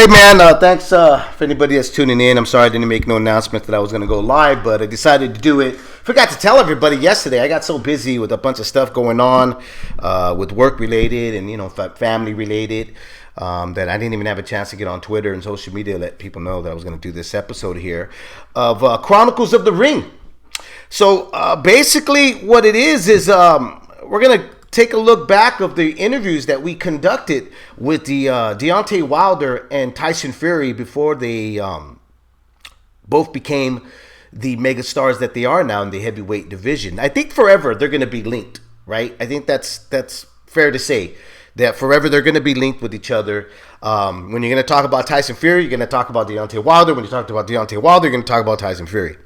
Hey man, thanks for anybody that's tuning in. I'm sorry I didn't make no announcement that I was going to go live, but I decided to do it. Forgot to tell everybody yesterday. I got so busy with a bunch of stuff going on with work related and family related that I didn't even have a chance to get on Twitter and social media to let people know that I was going to do this episode here of Chronicles of the Ring. So basically what it is we're going to take a look back of the interviews that we conducted with the Deontay Wilder and Tyson Fury before they both became the mega stars that they are now in the heavyweight division. I think forever they're going to be linked, right? I think that's fair to say that forever they're going to be linked with each other. When you're going to talk about Tyson Fury, you're going to talk about Deontay Wilder. When you talk about Deontay Wilder, you're going to talk about Tyson Fury.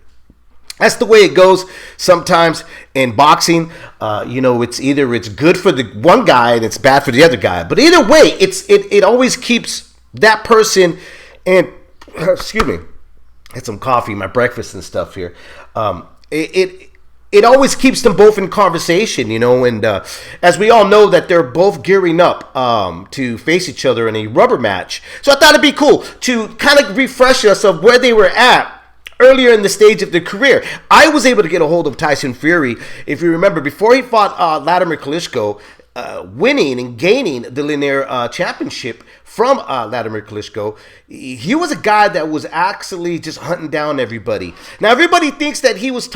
That's the way it goes sometimes in boxing. It's good for the one guy and it's bad for the other guy. But either way, it always keeps that person and excuse me, had some coffee, my breakfast and stuff here. It always keeps them both in conversation, and as we all know that they're both gearing up to face each other in a rubber match. So I thought it'd be cool to kind of refresh us of where they were at earlier in the stage of their career. I was able to get a hold of Tyson Fury, if you remember, before he fought Vladimir Klitschko, winning and gaining the linear championship from Vladimir Klitschko. He was a guy that was actually just hunting down everybody. Now, everybody thinks that he was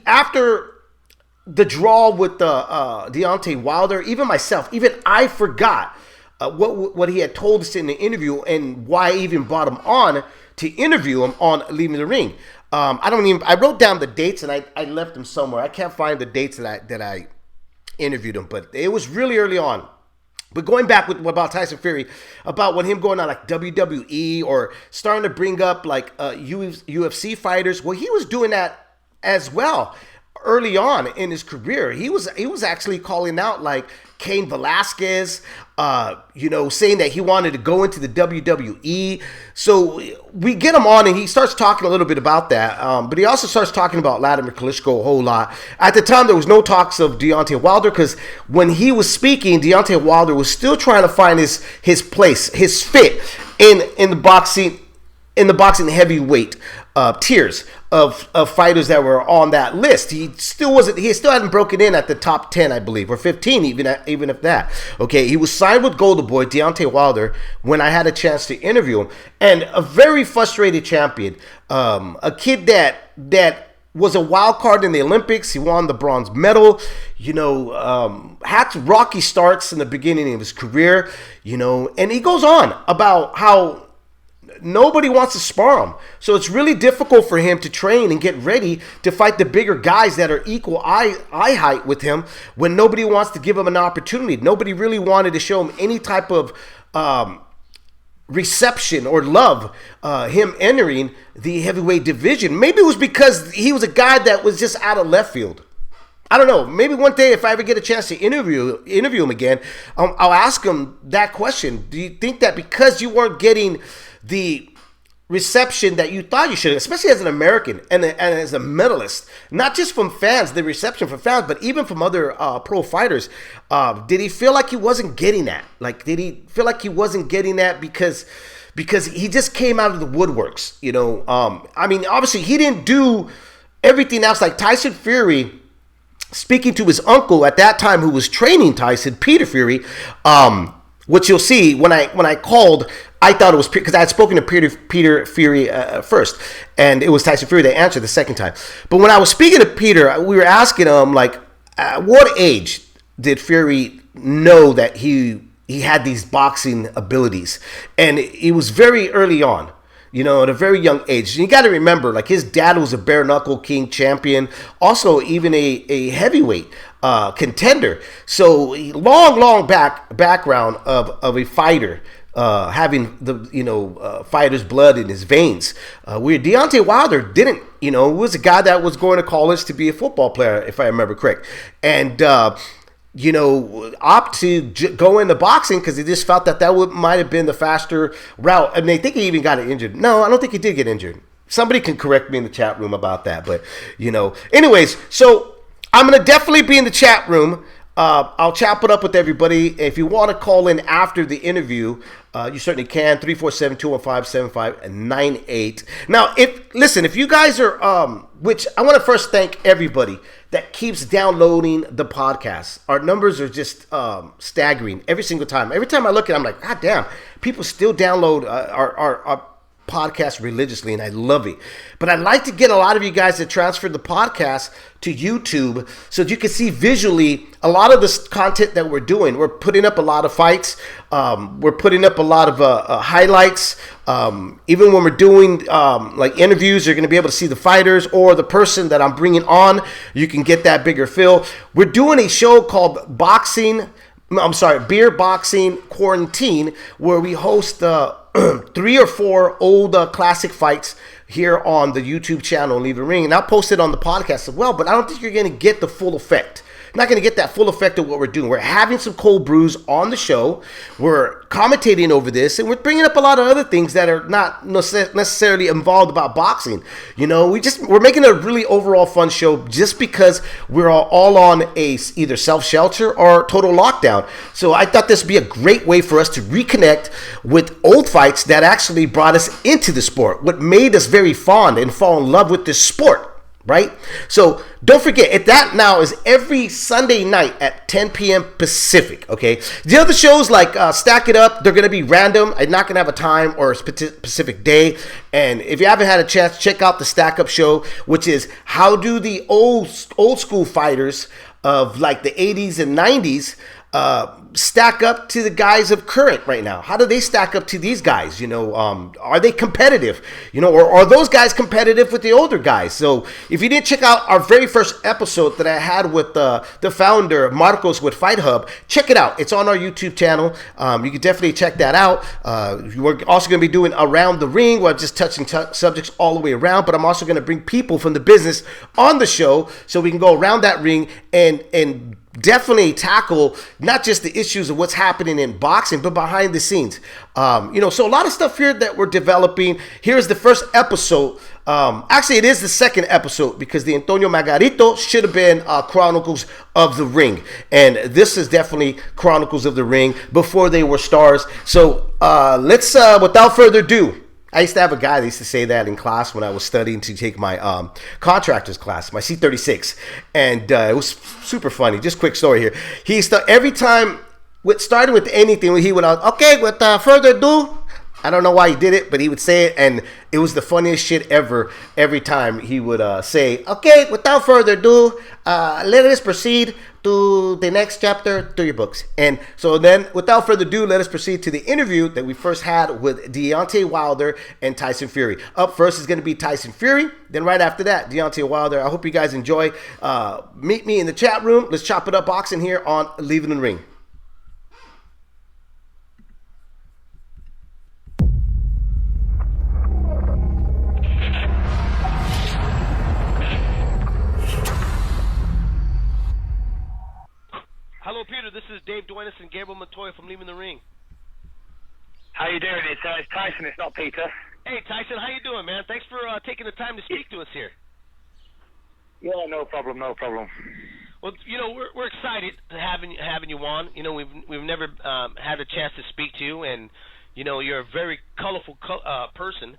after the draw with Deontay Wilder, even myself, even I forgot what he had told us in the interview and why I even brought him on to interview him on Leaving the Ring. I wrote down the dates and I left them somewhere. I can't find the dates that I interviewed him, but it was really early on. But going back with about Tyson Fury, about when him going on like WWE or starting to bring up like UFC fighters, well, he was doing that as well early on in his career. He was actually calling out like Cain Velasquez, saying that he wanted to go into the WWE. So we get him on and he starts talking a little bit about that. But he also starts talking about Vladimir Klitschko a whole lot. At the time, there was no talks of Deontay Wilder because when he was speaking, Deontay Wilder was still trying to find his place, his fit in the boxing heavyweight tiers of fighters that were on that list. He still hadn't broken in at the top 10, I believe, or 15, even if that. Okay, he was signed with Golden Boy, Deontay Wilder, when I had a chance to interview him, and a very frustrated champion, a kid that was a wild card in the Olympics. He won the bronze medal, had rocky starts in the beginning of his career, and he goes on about how nobody wants to spar him. So it's really difficult for him to train and get ready to fight the bigger guys that are equal eye height with him when nobody wants to give him an opportunity. Nobody really wanted to show him any type of reception or love him entering the heavyweight division. Maybe it was because he was a guy that was just out of left field. I don't know. Maybe one day if I ever get a chance to interview him again, I'll ask him that question. Do you think that because you weren't getting the reception that you thought you should, especially as an American and as a medalist, not just from fans, the reception from fans, but even from other pro fighters, did he feel like he wasn't getting that? Like, did he feel like he wasn't getting that because he just came out of the woodworks? Obviously he didn't do everything else like Tyson Fury. Speaking to his uncle at that time, who was training Tyson, Peter Fury, which you'll see when I called, I thought it was because I had spoken to Peter Fury first, and it was Tyson Fury that answered the second time. But when I was speaking to Peter, we were asking him like, at what age did Fury know that he had these boxing abilities? And it was very early on. At a very young age. You got to remember, like, his dad was a bare knuckle king champion, also even a heavyweight contender. So long background of a fighter, having the fighter's blood in his veins. Where Deontay Wilder didn't. Was a guy that was going to college to be a football player, if I remember correct, and opt to go into boxing because he just felt that might have been the faster route. I mean, I think he even got injured. No, I don't think he did get injured. Somebody can correct me in the chat room about that. But, anyways, so I'm going to definitely be in the chat room I'll chop it up with everybody. If you want to call in after the interview, you certainly can. 347-215-7598. Now, if you guys are, which I want to first thank everybody that keeps downloading the podcast. Our numbers are just staggering every single time. Every time I look at it, I'm like, God damn, people still download our podcast religiously, and I love it. But I'd like to get a lot of you guys to transfer the podcast to YouTube so that you can see visually a lot of this content that we're doing. We're putting up a lot of fights. We're putting up a lot of highlights. Even when we're doing like interviews, you're going to be able to see the fighters or the person that I'm bringing on. You can get that bigger feel. We're doing a show called Beer Boxing Quarantine, where we host 3 or 4 old classic fights here on the YouTube channel, Leave the Ring. And I'll post it on the podcast as well, but I don't think you're going to get the full effect. You're not going to get that full effect of what we're doing. We're having some cold brews on the show. We're commentating over this, and we're bringing up a lot of other things that are not necessarily involved about boxing. You know, we're making a really overall fun show just because we're all on either self-shelter or total lockdown. So I thought this would be a great way for us to reconnect with old fights that actually brought us into the sport, what made us very fond and fall in love with this sport. Right? So don't forget, that now is every Sunday night at 10 p.m. Pacific, okay? The other shows like Stack It Up, they're going to be random. I'm not going to have a time or a specific day. And if you haven't had a chance, check out the Stack Up show, which is how do the old school fighters of like the 80s and 90s stack up to the guys of current right now? How do they stack up to these guys? You know, are they competitive? You know, or are those guys competitive with the older guys? So if you didn't check out our very first episode that I had with the founder, Marcos, with Fight Hub, check it out. It's on our YouTube channel. You can definitely check that out. We're also going to be doing Around the Ring, where I'm just touching subjects all the way around, but I'm also going to bring people from the business on the show so we can go around that ring and definitely tackle not just the issues of what's happening in boxing, but behind the scenes. So a lot of stuff here that we're developing. Here's the first episode. Actually, it is the second episode because the Antonio Margarito should have been Chronicles of the Ring. And this is definitely Chronicles of the Ring before they were stars. So let's, without further ado, I used to have a guy that used to say that in class when I was studying to take my contractors class, my C36. And it was super funny. Just quick story here. He used to, every time, starting with anything, he would, okay, without further ado, I don't know why he did it, but he would say it, and it was the funniest shit ever. Every time he would say, okay, without further ado, let us proceed to the next chapter to your books. And so then, without further ado, let us proceed to the interview that we first had with Deontay Wilder and Tyson Fury. Up first is going to be Tyson Fury. Then right after that, Deontay Wilder. I hope you guys enjoy. Meet me in the chat room. Let's chop it up boxing here on Leaving the Ring. Hello, Peter. This is Dave Duenas and Gabriel Montoya from Leaving the Ring. How you doing? It's Tyson. It's not Peter. Hey, Tyson. How you doing, man? Thanks for taking the time to speak to us here. Yeah, no problem. No problem. Well, we're excited having you on. We've never had a chance to speak to you, and you're a very colorful person.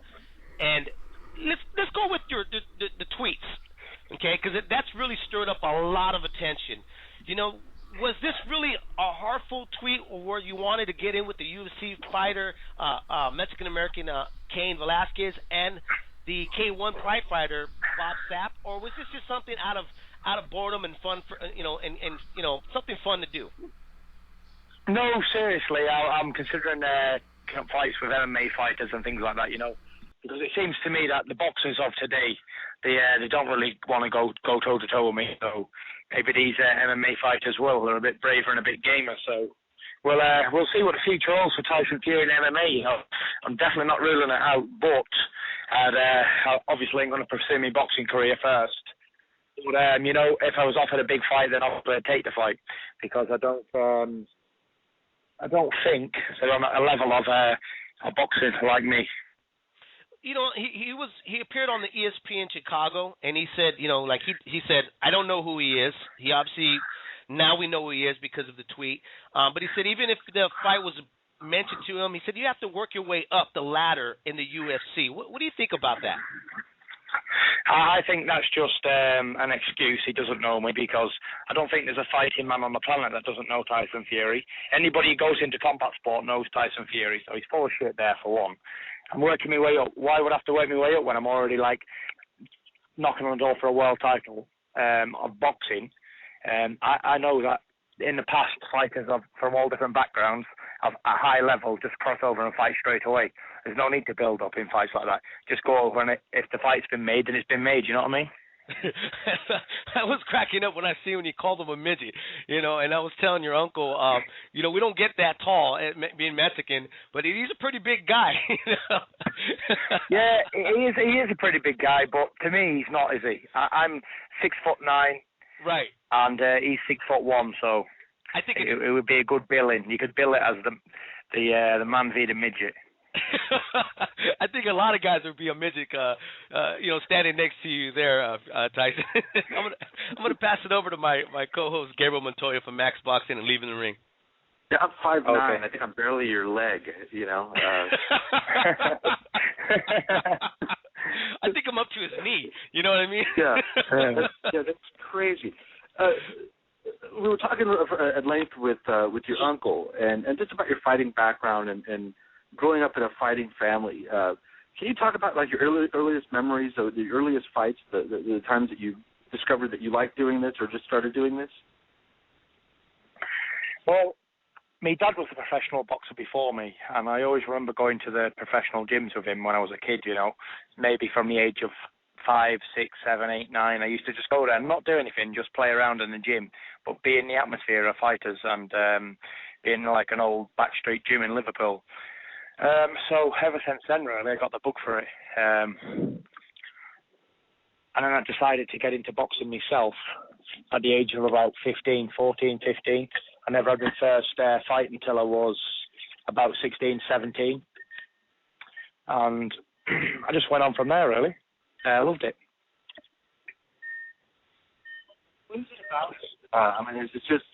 And let's go with the tweets, okay? Because that's really stirred up a lot of attention. Was this really a heartful tweet, or were you wanted to get in with the UFC fighter, Mexican-American Cain Velasquez, and the K1 Pride fighter Bob Sapp, or was this just something out of boredom and fun for something fun to do? No, seriously, I'm considering fights with MMA fighters and things like that. Because it seems to me that the boxers of today, they don't really want to go toe to toe with me. So maybe these MMA fighters will. They're a bit braver and a bit gamer. So we'll see what the future holds for Tyson Fury and MMA. I'm definitely not ruling it out, but obviously I'm going to pursue my boxing career first. But if I was offered a big fight, then I'll take the fight, because I don't think they're on a level of a boxing like me. He appeared on the ESPN Chicago, and he said, he said, I don't know who he is. He obviously Now we know who he is because of the tweet. But he said even if the fight was mentioned to him, he said you have to work your way up the ladder in the UFC. What do you think about that? I think that's just an excuse. He doesn't know me because I don't think there's a fighting man on the planet that doesn't know Tyson Fury. Anybody who goes into combat sport knows Tyson Fury, so he's full of shit there for one. I'm working my way up. Why would I have to work my way up when I'm already like knocking on the door for a world title of boxing? I know that in the past, fighters from all different backgrounds at a high level just cross over and fight straight away. There's no need to build up in fights like that. Just go over and if the fight's been made, then it's been made. You know what I mean? I was cracking up when you called him a midget, and I was telling your uncle, we don't get that tall being Mexican, but he's a pretty big guy. Yeah, he is a pretty big guy, but to me, he's not, is he? I'm 6'9", right, and he's 6'1", so I think it would be a good billing. You could bill it as the man v the midget. I think a lot of guys would be a midget, standing next to you there, Tyson. I'm gonna pass it over to my co-host Gabriel Montoya from Max Boxing and Leaving the Ring. Yeah, I'm 5'9". Okay. I think I'm barely your leg. I think I'm up to his knee. You know what I mean? Yeah, that's crazy. We were talking at length with your uncle and just about your fighting background and growing up in a fighting family. Can you talk about like your earliest memories of the earliest fights, the times that you discovered that you liked doing this or just started doing this? Well, my dad was a professional boxer before me, and I always remember going to the professional gyms with him when I was a kid, maybe from the age of 5, 6, 7, 8, 9. I used to just go there and not do anything, just play around in the gym, but be in the atmosphere of fighters and be in like an old backstreet gym in Liverpool. So ever since then, really, I got the bug for it. And then I decided to get into boxing myself at the age of about 15. I never had my first fight until I was about 16, 17. And I just went on from there, really. I loved it. What is it about? It's just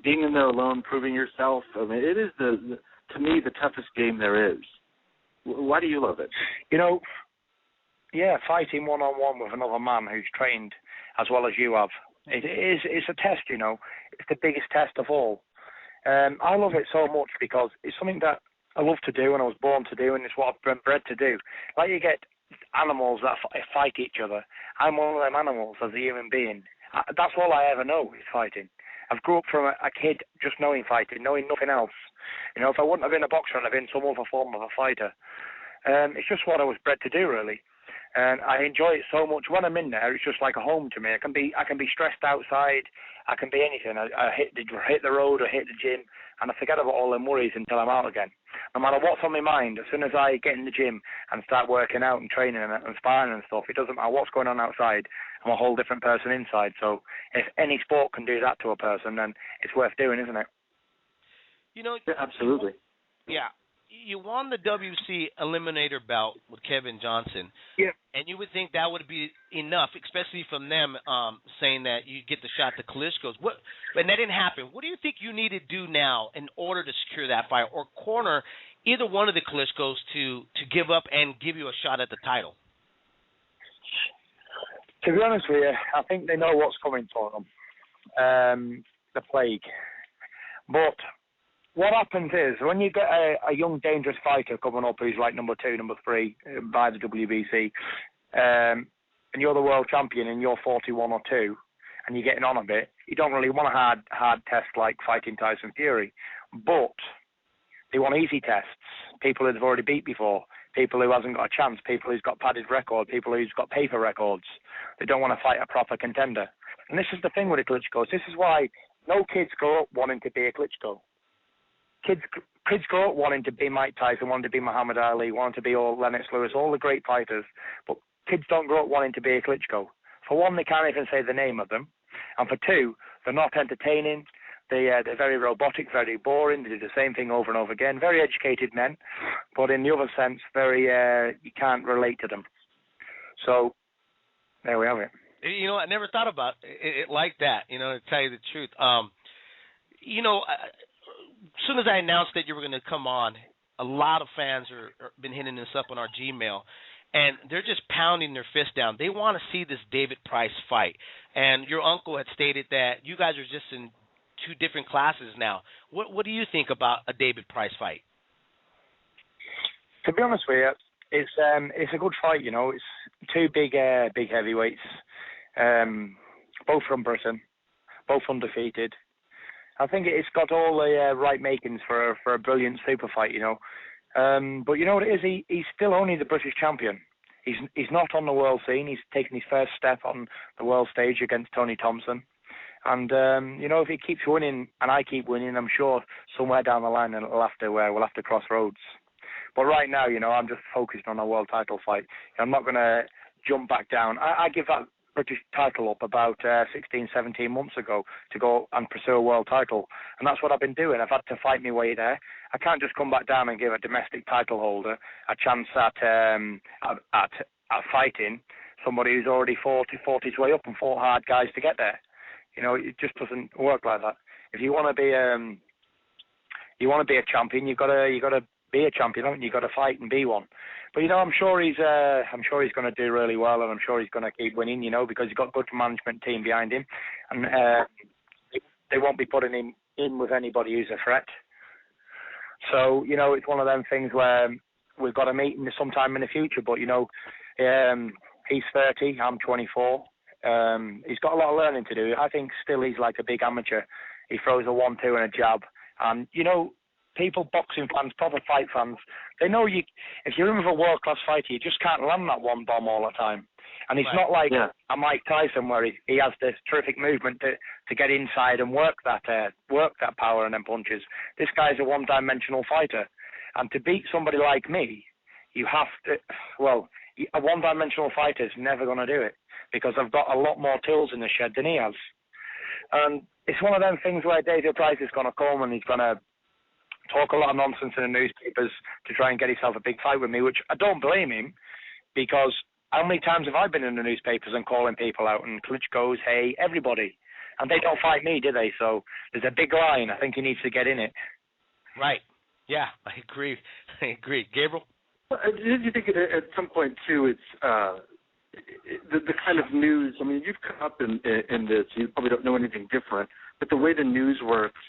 being in there alone, proving yourself. It is to me, the toughest game there is. Why do you love it? Fighting one-on-one with another man who's trained as well as you have. It's a test, It's the biggest test of all. I love it so much because it's something that I love to do and I was born to do, and it's what I've been bred to do. Like you get animals that fight each other. I'm one of them animals as a human being. That's all I ever know is fighting. I've grew up from a kid just knowing fighting, knowing nothing else. If I wouldn't have been a boxer, I'd have been some other form of a fighter. It's just what I was bred to do, really. And I enjoy it so much. When I'm in there, it's just like a home to me. I can be stressed outside. I can be anything. I hit the road or hit the gym, and I forget about all them worries until I'm out again. No matter what's on my mind, as soon as I get in the gym and start working out and training and sparring and stuff, it doesn't matter what's going on outside. I'm a whole different person inside. So if any sport can do that to a person, then it's worth doing, isn't it? Yeah, absolutely. Yeah. You won the WC Eliminator bout with Kevin Johnson. Yeah. And you would think that would be enough, especially from them saying that you get the shot to Klitschko's. And that didn't happen. What do you think you need to do now in order to secure that fight or corner either one of the Klitschko's to give up and give you a shot at the title? To be honest with you, I think they know what's coming for them, the plague. But what happens is when you get a young, dangerous fighter coming up who's like number 2, number 3 by the WBC, and you're the world champion and you're 41 or 2, and you're getting on a bit, you don't really want a hard test like fighting Tyson Fury. But they want easy tests, people who they've already beat before, people who hasn't got a chance, people who's got padded record, people who's got paper records. They don't want to fight a proper contender. And this is the thing with the Klitschko's. This is why no kids grow up wanting to be a Klitschko. Kids grow up wanting to be Mike Tyson, wanting to be Muhammad Ali, wanting to be all Lennox Lewis, all the great fighters. But kids don't grow up wanting to be a Klitschko. For one, they can't even say the name of them. And for two, they're not entertaining. They're very robotic, very boring. They do the same thing over and over again. Very educated men, but in the other sense, very you can't relate to them. So there we have it. You know, I never thought about it like that. You know, to tell you the truth. You know, as soon as I announced that you were going to come on, a lot of fans are been hitting us up on our Gmail, and they're just pounding their fist down. They want to see this David Price fight. And your uncle had stated that you guys are just in two different classes now. What do you think about a David Price fight? To be honest with you, it's a good fight. You know, it's two big heavyweights, both from Britain, both undefeated. I think it's got all the right makings for a brilliant super fight, you know. But you know what it is? He's still only the British champion. He's not on the world scene. He's taken his first step on the world stage against Tony Thompson. And you know, if he keeps winning and I keep winning, I'm sure somewhere down the line we'll have to cross roads. But right now, you know, I'm just focused on a world title fight. I'm not going to jump back down. I give that British title up about 16, 17 months ago to go and pursue a world title. And that's what I've been doing. I've had to fight my way there. I can't just come back down and give a domestic title holder a chance at fighting somebody who's already fought his way up and fought hard guys to get there. You know, it just doesn't work like that. If you want to be a champion, you've got to be a champion, haven't you? You've got to fight and be one. But you know, I'm sure he's going to do really well, and I'm sure he's going to keep winning. You know, because he's got a good management team behind him, and they won't be putting him in with anybody who's a threat. So you know, it's one of them things where we've got to meet him sometime in the future. But you know, he's 30, I'm 24. He's got a lot of learning to do. I think still he's like a big amateur. He throws a 1-2 and a jab, and you know, people, boxing fans, proper fight fans, they know if you're in with a world-class fighter, you just can't land that one bomb all the time. And it's not like a Mike Tyson where he has this terrific movement to get inside and work that power and then punches. This guy's a one-dimensional fighter. And to beat somebody like me, you have to, a one-dimensional fighter's never going to do it because I've got a lot more tools in the shed than he has. And it's one of them things where David Price is going to come and he's going to talk a lot of nonsense in the newspapers to try and get himself a big fight with me, which I don't blame him, because how many times have I been in the newspapers and calling people out, and Klitschko's, hey, everybody, and they don't fight me, do they? So there's a big line. I think he needs to get in it. Right. Yeah, I agree. Gabriel? Did you think at some point, too, it's the kind of news, I mean, you've come up in this, you probably don't know anything different, but the way the news works,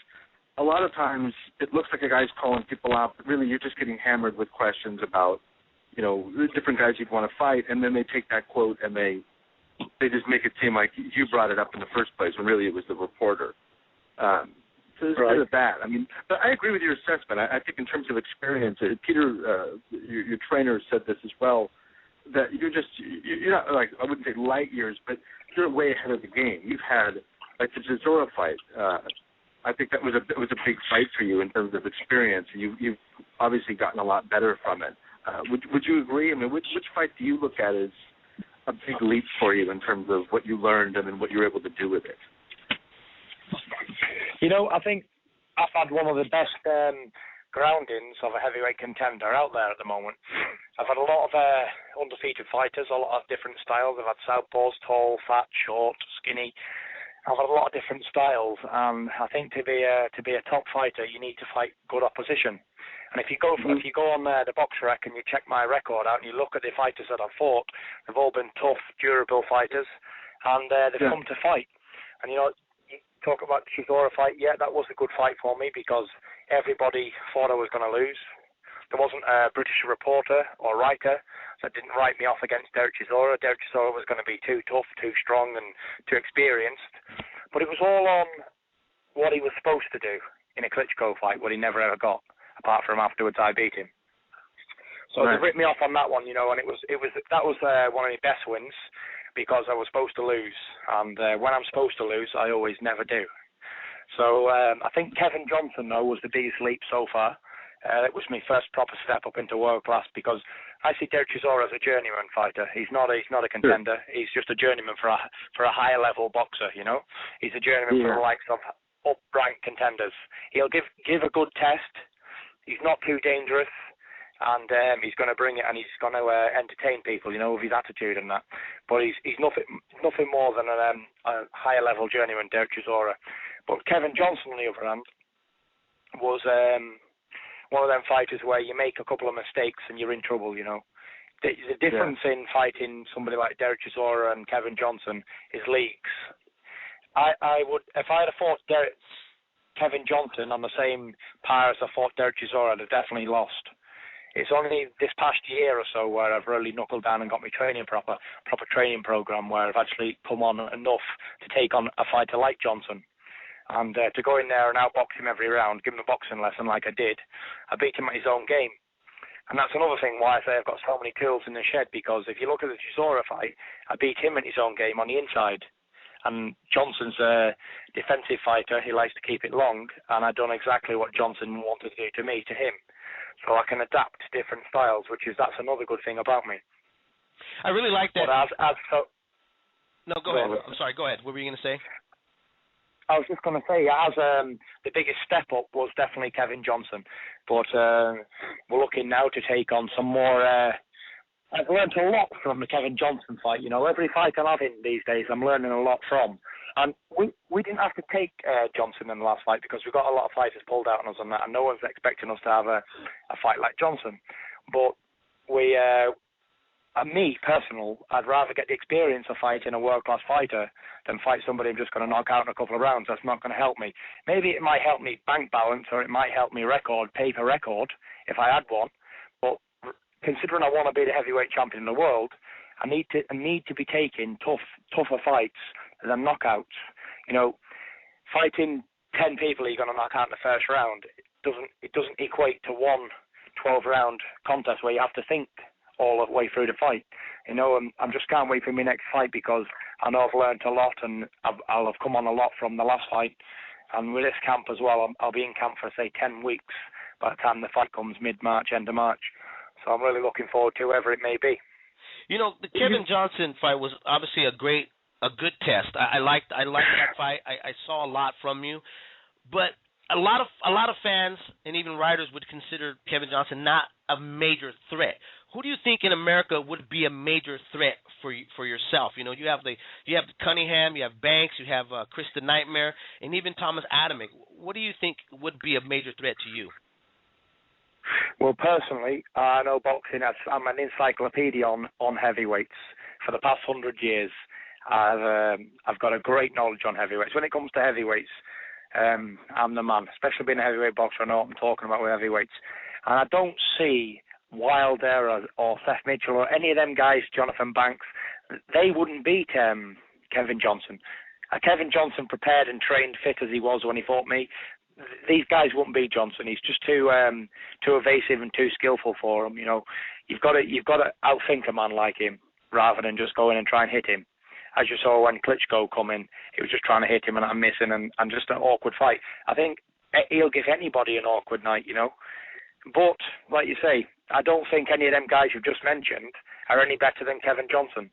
a lot of times it looks like a guy's calling people out, but really you're just getting hammered with questions about, you know, different guys you'd want to fight, and then they take that quote and they just make it seem like you brought it up in the first place when really it was the reporter. So there's a bit of that. I mean, but I agree with your assessment. I think in terms of experience, Peter, your trainer said this as well, that you're not like, I wouldn't say light years, but you're way ahead of the game. You've had like the Chisora fight. I think that was a big fight for you in terms of experience. You've obviously gotten a lot better from it. Would you agree? I mean, which fight do you look at as a big leap for you in terms of what you learned and then what you were able to do with it? You know, I think I've had one of the best groundings of a heavyweight contender out there at the moment. I've had a lot of undefeated fighters, a lot of different styles. I've had southpaws, tall, fat, short, skinny. I've had a lot of different styles, and I think to be a top fighter, you need to fight good opposition. And if you go on the BoxRec and you check my record out and you look at the fighters that I've fought, they've all been tough, durable fighters, and they've come to fight. And you know, you talk about the Chisora fight. Yeah, that was a good fight for me because everybody thought I was going to lose. There wasn't a British reporter or writer that didn't write me off against Derek Chisora. Derek Chisora was going to be too tough, too strong, and too experienced. But it was all on what he was supposed to do in a Klitschko fight, what he never ever got, apart from afterwards I beat him. So they ripped me off on that one, you know, and that was one of my best wins because I was supposed to lose, and when I'm supposed to lose, I always never do. So I think Kevin Johnson, though, was the biggest leap so far. It was my first proper step up into world class because I see Derek Chisora as a journeyman fighter. He's not a contender. He's just a journeyman for a higher level boxer. You know, he's a journeyman for the likes of up-ranked contenders. He'll give a good test. He's not too dangerous. and he's going to bring it, and he's going to entertain people, you know, with his attitude and that. But he's nothing more than a higher level journeyman, Derek Chisora. But Kevin Johnson, on the other hand, was one of them fighters where you make a couple of mistakes and you're in trouble, you know. The difference in fighting somebody like Derek Chisora and Kevin Johnson is leagues. I would, if I had fought Kevin Johnson on the same par as I fought Derek Chisora, I'd have definitely lost. It's only this past year or so where I've really knuckled down and got my training proper training program, where I've actually come on enough to take on a fighter like Johnson. And to go in there and outbox him every round, give him a boxing lesson like I did, I beat him at his own game. And that's another thing why I say I've got so many tools in the shed, because if you look at the Chisora fight, I beat him at his own game on the inside. And Johnson's a defensive fighter. He likes to keep it long, and I've done exactly what Johnson wanted to do to me, to him. So I can adapt to different styles, that's another good thing about me. I really like that. But no, go ahead. I'm sorry, go ahead. What were you going to say? I was just going to say, the biggest step up was definitely Kevin Johnson. But we're looking now to take on some more... I've learned a lot from the Kevin Johnson fight. You know, every fight I'm having these days, I'm learning a lot from. And we didn't have to take Johnson in the last fight because we got a lot of fighters pulled out on us on that, and no one's expecting us to have a fight like Johnson. But me, personal, I'd rather get the experience of fighting a world-class fighter than fight somebody I'm just going to knock out in a couple of rounds. That's not going to help me. Maybe it might help me bank balance, or it might help me paper record, if I had one. But considering I want to be the heavyweight champion in the world, I need to be taking tougher fights than knockouts. You know, fighting 10 people you're going to knock out in the first round, it doesn't equate to one 12-round contest where you have to think all the way through the fight. You know, I'm just can't wait for my next fight, because I know I've learned a lot, and I'll have come on a lot from the last fight. And with this camp as well, I'll be in camp for, say, 10 weeks by the time the fight comes mid-March, end of March. So I'm really looking forward to whoever it may be. You know, the Kevin Johnson fight was obviously a good test. I liked that fight. I saw a lot from you, but a lot of fans and even writers would consider Kevin Johnson not a major threat. Who do you think in America would be a major threat for yourself? You know, you have Cunningham, you have Banks, you have Chris the Nightmare, and even Thomas Adamek. What do you think would be a major threat to you? Well, personally, I know boxing. I'm an encyclopedia on heavyweights. For the past 100 years, I've got a great knowledge on heavyweights. When it comes to heavyweights, I'm the man. Especially being a heavyweight boxer, I know what I'm talking about with heavyweights. And I don't see Wilder or Seth Mitchell or any of them guys, Jonathan Banks, they wouldn't beat Kevin Johnson. Kevin Johnson, prepared and trained, fit as he was when he fought me, these guys wouldn't beat Johnson. He's just too evasive and too skillful for him. You know, you've got to outthink a man like him rather than just go in and try and hit him. As you saw when Klitschko come in, he was just trying to hit him and I'm missing, and just an awkward fight. I think he'll give anybody an awkward night, you know. But like you say, I don't think any of them guys you've just mentioned are any better than Kevin Johnson.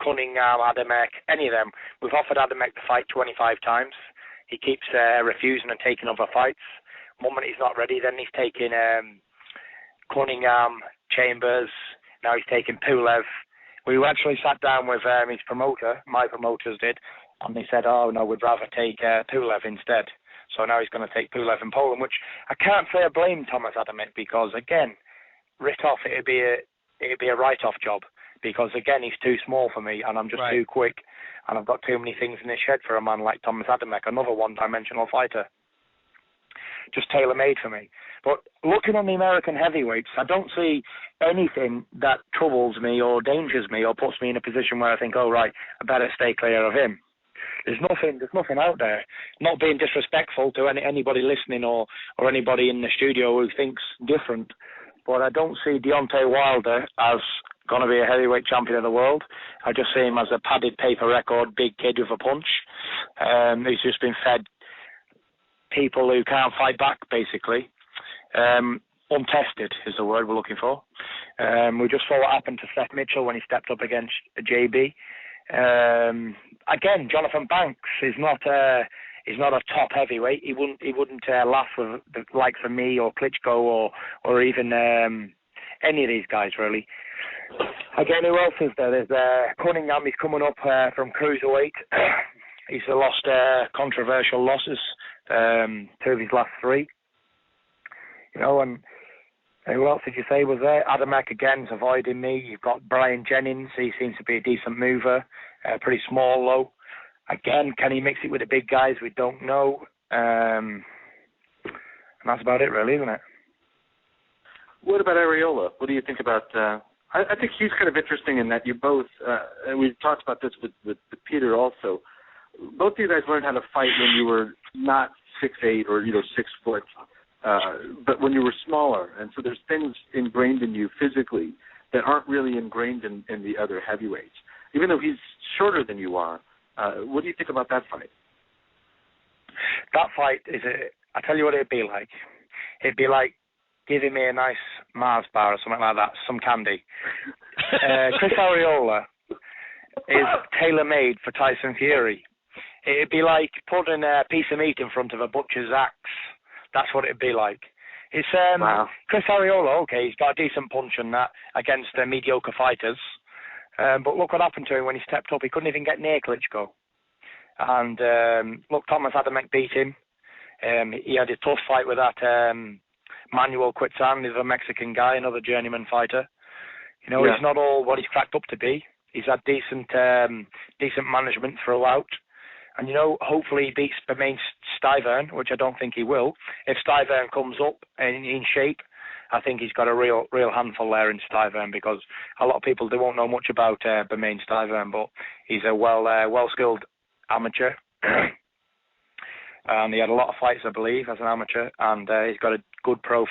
Cunningham, Adamek, any of them. We've offered Adamek the fight 25 times. He keeps refusing and taking other fights. The moment he's not ready, then he's taking Cunningham, Chambers. Now he's taking Pulev. We actually sat down with his promoter, my promoters did, and they said, oh, no, we'd rather take Pulev instead. So now he's going to take Pulev in Poland, which I can't say I blame Thomas Adamek, because, again, writ off, it'd be a write-off job, because, again, he's too small for me, and I'm just too quick. And I've got too many things in the shed for a man like Thomas Adamek, another one-dimensional fighter. Just tailor-made for me. But looking on the American heavyweights, I don't see anything that troubles me or dangers me or puts me in a position where I think, oh, right, I better stay clear of him. There's nothing out there. Not being disrespectful to anybody listening or anybody in the studio who thinks different. But I don't see Deontay Wilder as going to be a heavyweight champion of the world. I just see him as a padded paper record, big kid with a punch. He's just been fed people who can't fight back, basically. Untested is the word we're looking for. We just saw what happened to Seth Mitchell when he stepped up against JB. Again, Jonathan Banks is not a top heavyweight. He wouldn't laugh with the likes of me or Klitschko or even any of these guys, really. Again, who else is there? There's Cunningham. He's coming up from cruiserweight. He's lost controversial losses, 2 of his last 3. You know, and who else did you say was there? Adamek again's avoiding me. You've got Brian Jennings. He seems to be a decent mover, pretty small though. Again, can he mix it with the big guys? We don't know. And that's about it, really, isn't it? What about Areola? What do you think about? I think he's kind of interesting in that you both, and we've talked about this with Peter also. Both of you guys learned how to fight when you were not 6'8" or 6 foot, but when you were smaller. And so there's things ingrained in you physically that aren't really ingrained in the other heavyweights. Even though he's shorter than you are, what do you think about that fight? That fight I tell you what it'd be like. It'd be like giving me a nice Mars bar or something like that, some candy. Chris Areola is tailor-made for Tyson Fury. It'd be like putting a piece of meat in front of a butcher's axe. That's what it'd be like. It's wow. Chris Areola, okay, he's got a decent punch and that against mediocre fighters. But look what happened to him when he stepped up. He couldn't even get near Klitschko. And look, Thomas Adamek beat him. He had a tough fight with that Manuel Quitzan, he's a Mexican guy, another journeyman fighter. You know, He's not all what he's cracked up to be. He's had decent management throughout. And, you know, hopefully he beats Bermain Stiverne, which I don't think he will. If Stiverne comes up in shape, I think he's got a real handful there in Stiverne, because a lot of people won't know much about Bermain Stiverne, but he's a well-skilled amateur. And he had a lot of fights, I believe, as an amateur, and he's got a good pro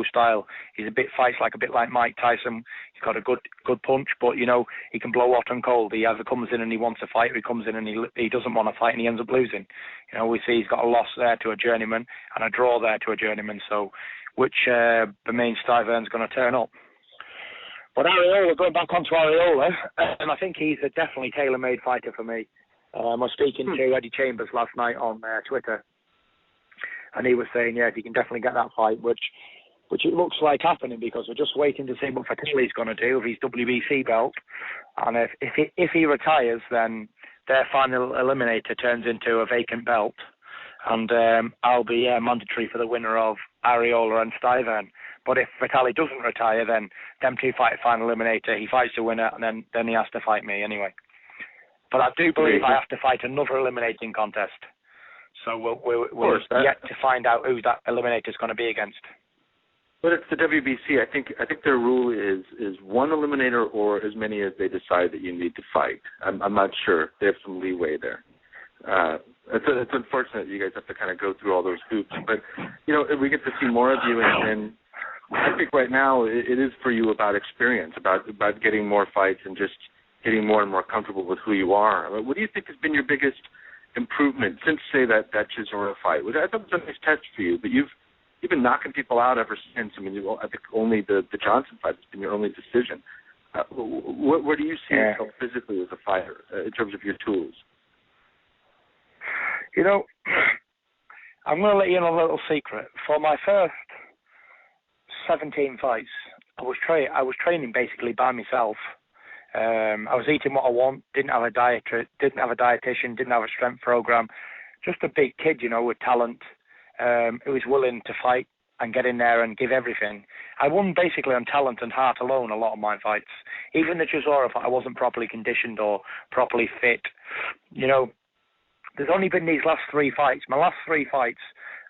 style. He's fights like a bit like Mike Tyson. He's got a good punch, but you know he can blow hot and cold. He either comes in and he wants to fight, or he comes in and he doesn't want to fight, and he ends up losing. You know, we see he's got a loss there to a journeyman and a draw there to a journeyman. So, which Bermain Stiverne's going to turn up? But Areola, going back onto Areola, and I think he's a definitely tailor-made fighter for me. I was speaking to Eddie Chambers last night on Twitter, and he was saying, yeah, he can definitely get that fight, which it looks like happening, because we're just waiting to see what Fatelli's going to do with his WBC belt, and if he retires, then their final eliminator turns into a vacant belt, and I'll be mandatory for the winner of Areola and Stiverne. But if Fatelli doesn't retire, then them two fight final eliminator, he fights the winner, and then he has to fight me anyway. But I do believe I have to fight another eliminating contest. So we're yet to find out who that eliminator is going to be against. But it's the WBC. I think their rule is one eliminator or as many as they decide that you need to fight. I'm not sure. They have some leeway there. It's unfortunate you guys have to kind of go through all those hoops. But, you know, we get to see more of you, and I think right now it is for you about experience, about getting more fights and just getting more and more comfortable with who you are. What do you think has been your biggest improvement since, say, that Chisora fight? I thought it was a nice test for you, but you've been knocking people out ever since. I mean, I think only the Johnson fight has been your only decision. Where do you see yourself physically as a fighter in terms of your tools? You know, I'm going to let you in a little secret. For my first 17 fights, I was training basically by myself. I was eating what I want, didn't have a dietitian, didn't have a strength program, just a big kid, you know, with talent, who was willing to fight and get in there and give everything. I won basically on talent and heart alone a lot of my fights. Even the Chisora fight, I wasn't properly conditioned or properly fit. You know, there's only been these last 3 fights. My last 3 fights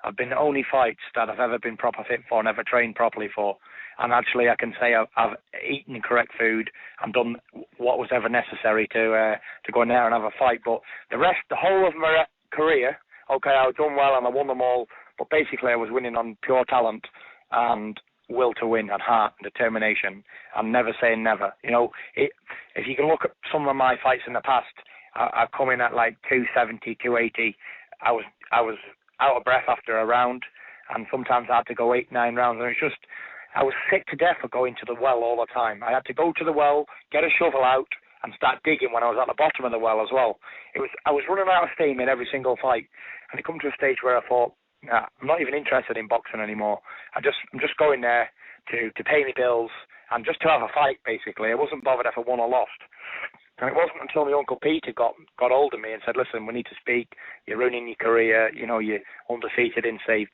have been the only fights that I've ever been proper fit for and ever trained properly for. And actually, I can say I've eaten correct food and done what was ever necessary to go in there and have a fight. But the whole of my career, okay, I've done well and I won them all. But basically, I was winning on pure talent and will to win and heart and determination and never saying never. You know, if you can look at some of my fights in the past, I've come in at like 270, 280. I was out of breath after a round, and sometimes I had to go 8, 9 rounds, and it's just, I was sick to death of going to the well all the time. I had to go to the well, get a shovel out, and start digging when I was at the bottom of the well as well. I was running out of steam in every single fight, and it come to a stage where I thought, nah, I'm not even interested in boxing anymore. I'm just going there to pay my bills and just to have a fight, basically. I wasn't bothered if I won or lost. And it wasn't until my Uncle Peter got hold of me and said, listen, we need to speak. You're ruining your career. You know, you're undefeated in, say,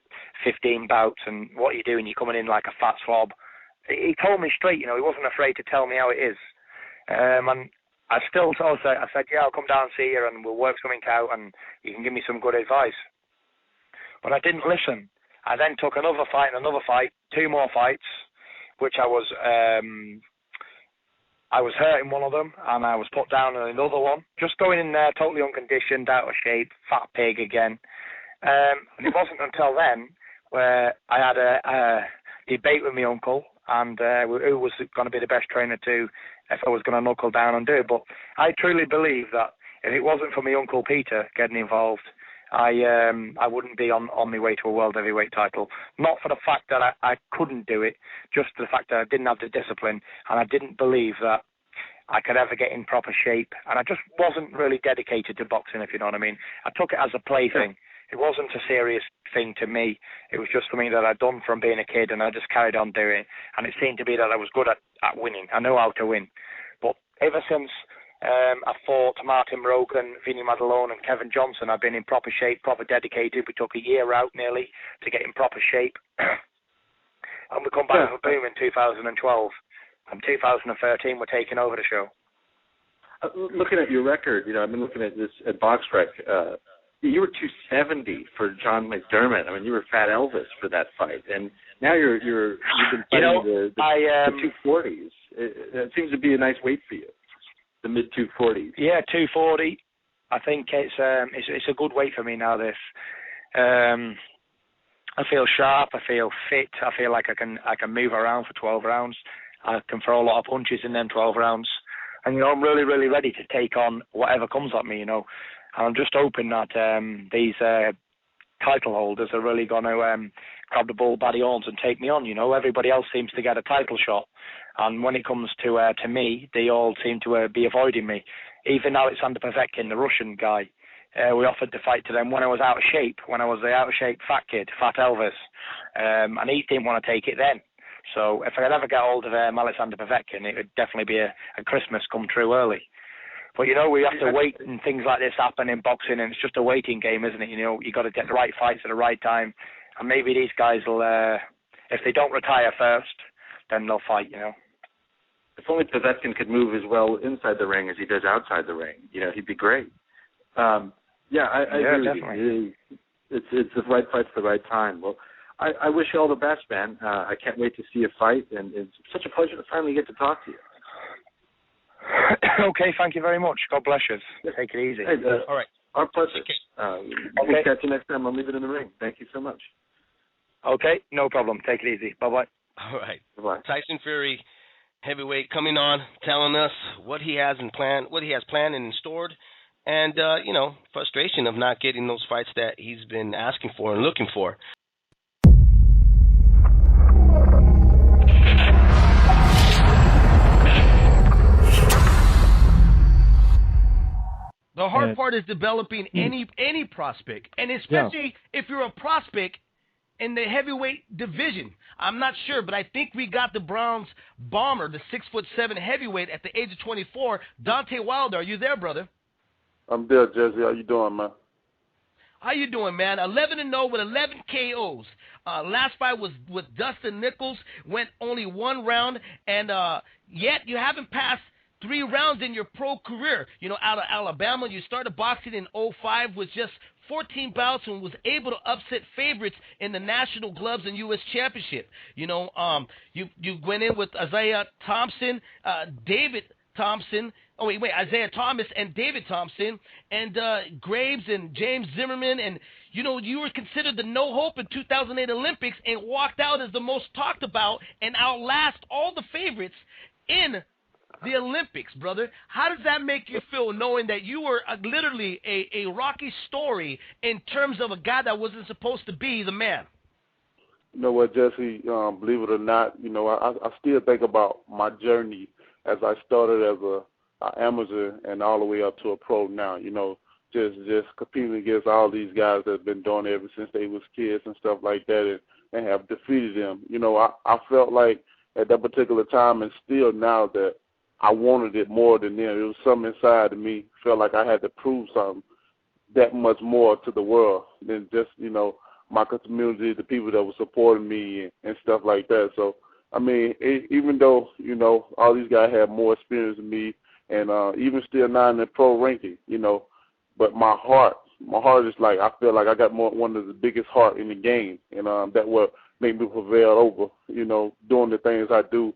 15 bouts, and what are you doing? You're coming in like a fat slob. He told me straight, you know, he wasn't afraid to tell me how it is. And I still told her, I said, yeah, I'll come down and see you and we'll work something out and you can give me some good advice. But I didn't listen. I then took another fight, 2 more fights, which I was hurt in one of them and I was put down in another one. Just going in there totally unconditioned, out of shape, fat pig again. And it wasn't until then where I had a debate with my uncle and who was going to be the best trainer if I was going to knuckle down and do it. But I truly believe that if it wasn't for my Uncle Peter getting involved, I wouldn't be on my way to a world heavyweight title. Not for the fact that I couldn't do it, just the fact that I didn't have the discipline and I didn't believe that I could ever get in proper shape. And I just wasn't really dedicated to boxing, if you know what I mean. I took it as a plaything. It wasn't a serious thing to me. It was just something that I'd done from being a kid and I just carried on doing it. And it seemed to be that I was good at winning. I know how to win. But ever since I fought Martin Rogan, Vinny Madelone and Kevin Johnson, I've been in proper shape, proper dedicated. We took a year out nearly to get in proper shape. And we come back with a boom in 2012. And 2013 we're taking over the show. Looking at your record, you know, I've been looking at this at BoxRec. You were 270 for John McDermott. I mean, you were Fat Elvis for that fight, and now you've been fighting the 240s. It seems to be a nice weight for you, the mid 240s. Yeah, 240. I think it's a good weight for me now. This, I feel sharp. I feel fit. I feel like I can move around for 12 rounds. I can throw a lot of punches in them 12 rounds, and you know I'm really, really ready to take on whatever comes at me. You know. And I'm just hoping that these title holders are really going to grab the bull by the horns and take me on. You know, everybody else seems to get a title shot, and when it comes to me, they all seem to be avoiding me. Even Alexander Povetkin, the Russian guy, we offered to fight to them when I was out of shape, when I was the out of shape fat kid, Fat Elvis, and he didn't want to take it then. So if I could ever get hold of Alexander Povetkin, it would definitely be a Christmas come true early. But, you know, we have to wait and things like this happen in boxing, and it's just a waiting game, isn't it? You know, you got to get the right fights at the right time. And maybe these guys will, if they don't retire first, then they'll fight, you know. If only Povetkin could move as well inside the ring as he does outside the ring, you know, he'd be great. I agree definitely. with you. It's the right fight for the right time. Well, I wish you all the best, man. I can't wait to see you fight, and it's such a pleasure to finally get to talk to you. Okay, thank you very much. God bless you. Take it easy. Hey, All right. Our pleasure. Okay. We'll catch you next time. I'll leave it in the ring. Thank you so much. Okay, no problem. Take it easy. Bye-bye. All right. Bye-bye. Tyson Fury, heavyweight, coming on, telling us what he has planned and stored, and, you know, frustration of not getting those fights that he's been asking for and looking for. The hard part is developing any prospect, and especially if you're a prospect in the heavyweight division. I'm not sure, but I think we got the Browns bomber, the 6'7" heavyweight at the age of 24, Deontay Wilder. Are you there, brother? I'm there, Jesse. How you doing, man? How you doing, man? 11-0 with 11 KOs. Last fight was with Dustin Nichols, went only 1 round, and yet you haven't passed 3 rounds in your pro career. You know, out of Alabama, you started boxing in 2005 with just 14 bouts and was able to upset favorites in the National Gloves and U.S. Championship. You know, you went in with Isaiah Thompson, David Thompson. Oh, wait, Isaiah Thomas and David Thompson and Graves and James Zimmerman. And, you know, you were considered the no hope in 2008 Olympics and walked out as the most talked about and outlast all the favorites in the Olympics, brother. How does that make you feel knowing that you were literally a rocky story in terms of a guy that wasn't supposed to be the man? You know what, Jesse, believe it or not, you know, I still think about my journey as I started as a amateur and all the way up to a pro now, you know, just competing against all these guys that have been doing it ever since they was kids and stuff like that and have defeated them. You know, I felt like at that particular time, and still now that I wanted it more than them. It was something inside of me, felt like I had to prove something that much more to the world than just, my community, the people that were supporting me and stuff like that. So, I mean, even though, all these guys have more experience than me, and even still now in the pro ranking, but my heart is like, I feel like I got one of the biggest heart in the game, and that what made me prevail over, doing the things I do,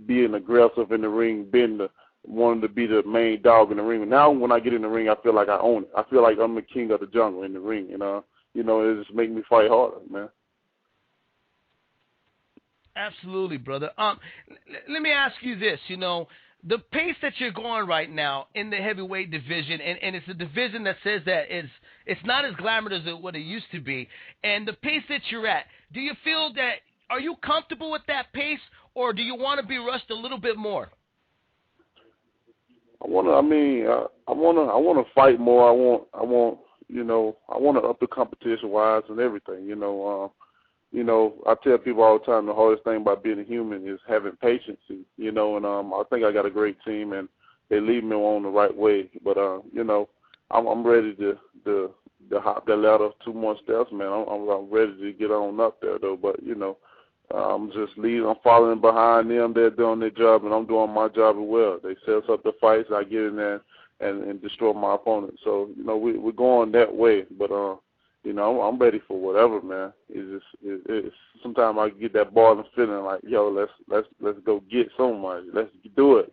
being aggressive in the ring, wanting to be the main dog in the ring. Now when I get in the ring, I feel like I own it. I feel like I'm the king of the jungle in the ring, and it just makes me fight harder, man. Absolutely, brother. Let me ask you this. The pace that you're going right now in the heavyweight division, and it's a division that says that it's not as glamorous as what it used to be, and the pace that you're at, do you feel that, are you comfortable with that pace, or do you want to be rushed a little bit more? I want to fight more. I want to up the competition wise and everything. I tell people all the time the hardest thing about being a human is having patience. And I think I got a great team, and they lead me on the right way. But I'm ready to hop that ladder 2 more steps, man. I'm ready to get on up there though. But I'm just leading. I'm following behind them. They're doing their job, and I'm doing my job as well. They set us up the fights. I get in there and destroy my opponent. So we're going that way. But I'm ready for whatever, man. It's sometimes I get that ball and feeling like, yo, let's go get somebody. Let's do it,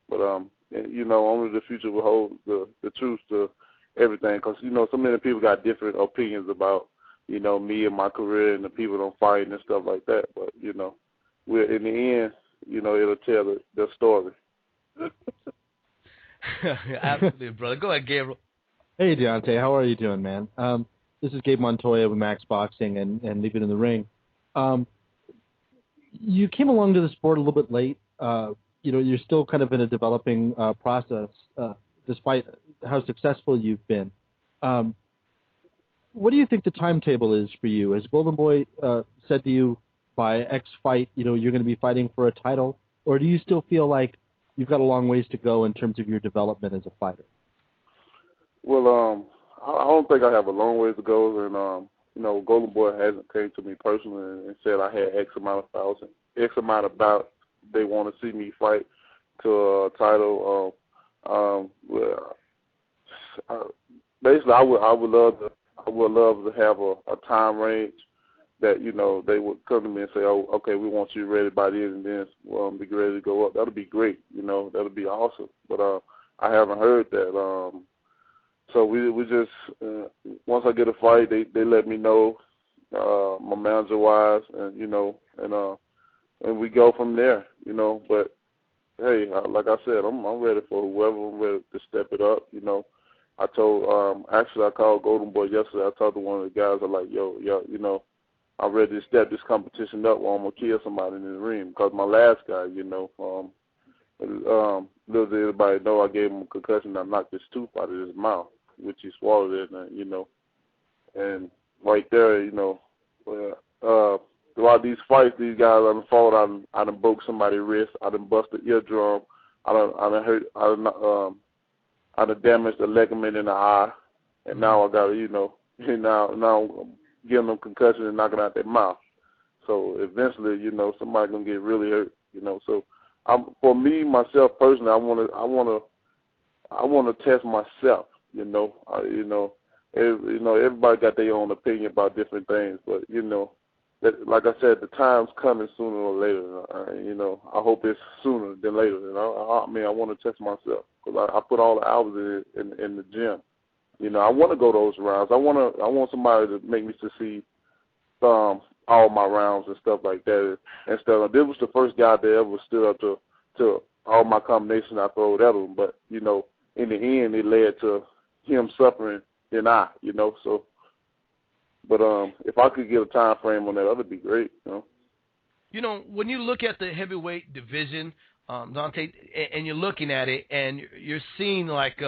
But only the future will hold the truth to everything. Because so many people got different opinions about me and my career and the people I'm fighting and stuff like that. But, we're in the end, it'll tell the story. Absolutely, brother. Go ahead, Gabriel. Hey, Deontay. How are you doing, man? This is Gabe Montoya with Max Boxing and Leave It in the Ring. You came along to the sport a little bit late. You're still kind of in a developing process, despite how successful you've been. What do you think the timetable is for you? Has Golden Boy said to you by X fight, you're going to be fighting for a title? Or do you still feel like you've got a long ways to go in terms of your development as a fighter? Well, I don't think I have a long ways to go. And, Golden Boy hasn't came to me personally and said I had X amount of bouts they want to see me fight to a title. Basically, I would love to have a time range that they would come to me and say, oh, okay, we want you ready by then and then be ready to go up. That'll be great, that'll be awesome. But I haven't heard that. So we just once I get a fight, they let me know, my manager wise, and we go from there, But hey, like I said, I'm ready for whoever. I'm ready to step it up, I told, actually I called Golden Boy yesterday. I talked to one of the guys. I'm like, yo, I'm ready to step this competition up where I'm going to kill somebody in the ring. Because my last guy, little did everybody know, I gave him a concussion. I knocked his tooth out of his mouth, which he swallowed it, and right there, throughout these fights, these guys I done fought, I done broke somebody's wrist, I done busted eardrum, I done hurt, I done damaged the ligament in the eye, and now I got to, now giving them concussion and knocking out their mouth. So eventually, somebody gonna get really hurt, So for me, myself personally, I want to test myself, Everybody got their own opinion about different things, but like I said, the time's coming sooner or later. I hope it's sooner than later. I want to test myself because I put all the hours in the gym. I want to go those rounds. I want somebody to make me succeed all my rounds and stuff like that. And stuff. This was the first guy that ever stood up to all my combinations I throwed at him. But in the end, it led to him suffering than I. So. But if I could get a time frame on that, that would be great. When you look at the heavyweight division, Dante, and you're looking at it, and you're seeing like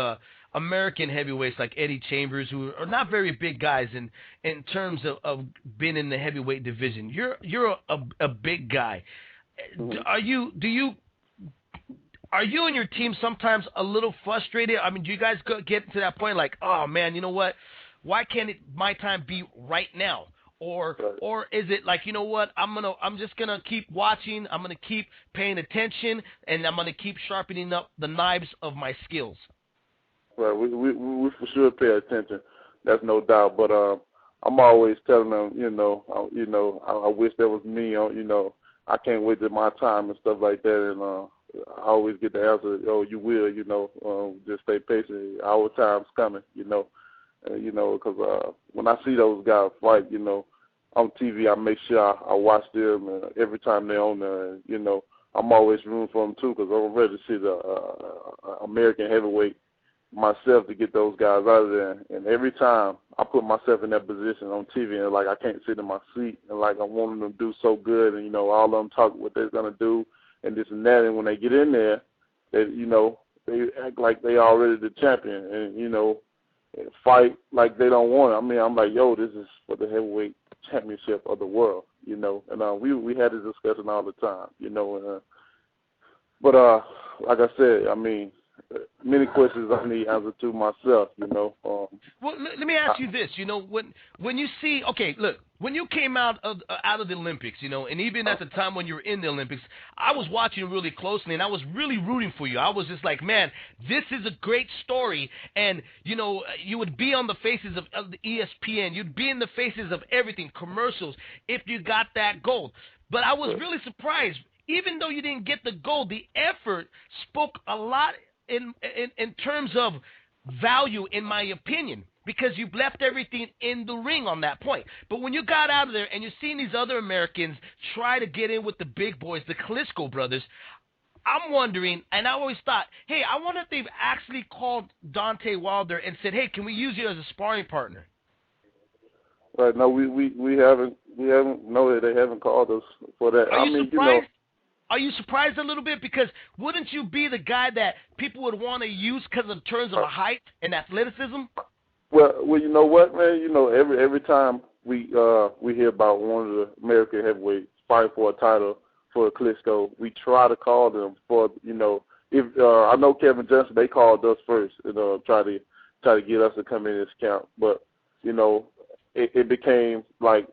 American heavyweights like Eddie Chambers, who are not very big guys in terms of being in the heavyweight division. You're a big guy. Are you and your team sometimes a little frustrated? I mean, do you guys get to that point like, oh man, you know what? Why can't my time be right now? Or is it like, you know what? I'm just gonna keep watching. I'm gonna keep paying attention, and I'm gonna keep sharpening up the knives of my skills. Right, we for sure pay attention. That's no doubt. But I'm always telling them, I wish that was me. I can't wait till my time and stuff like that. And I always get the answer, oh, you will. Just stay patient. Our time's coming. Because when I see those guys fight, on TV, I make sure I watch them every time they're on there. And, I'm always rooting for them too, because I'm ready to see the American heavyweight myself to get those guys out of there. And every time I put myself in that position on TV, and like I can't sit in my seat, and like I want them to do so good, and all of them talk what they're gonna do and this and that. And when they get in there, they act like they already the champion, and fight like they don't want it. I mean, I'm like, yo, this is for the heavyweight championship of the world, And we had this discussion all the time, But like I said, I mean, many questions I need answer to myself, Well, let me ask you this, when you see, okay, look, when you came out of the Olympics, and even at the time when you were in the Olympics, I was watching really closely, and I was really rooting for you. I was just like, man, this is a great story, and, you would be on the faces of the ESPN. You'd be in the faces of everything, commercials, if you got that gold. But I was really surprised. Even though you didn't get the gold, the effort spoke a lot in terms of value, in my opinion, because you left everything in the ring on that point. But when you got out of there and you're seeing these other Americans try to get in with the big boys, the Klitschko brothers, I'm wondering, and I always thought, hey, I wonder if they've actually called Deontay Wilder and said, hey, can we use you as a sparring partner? Right. No, we haven't. No, they haven't called us for that. Are you surprised? Are you surprised a little bit? Because wouldn't you be the guy that people would want to use because in terms of height and athleticism? Well, you know what, man? Every time we hear about one of the American heavyweights fighting for a title for a Klitschko, we try to call them for if I know Kevin Johnson, they called us first and try to get us to come in this camp, but it became like,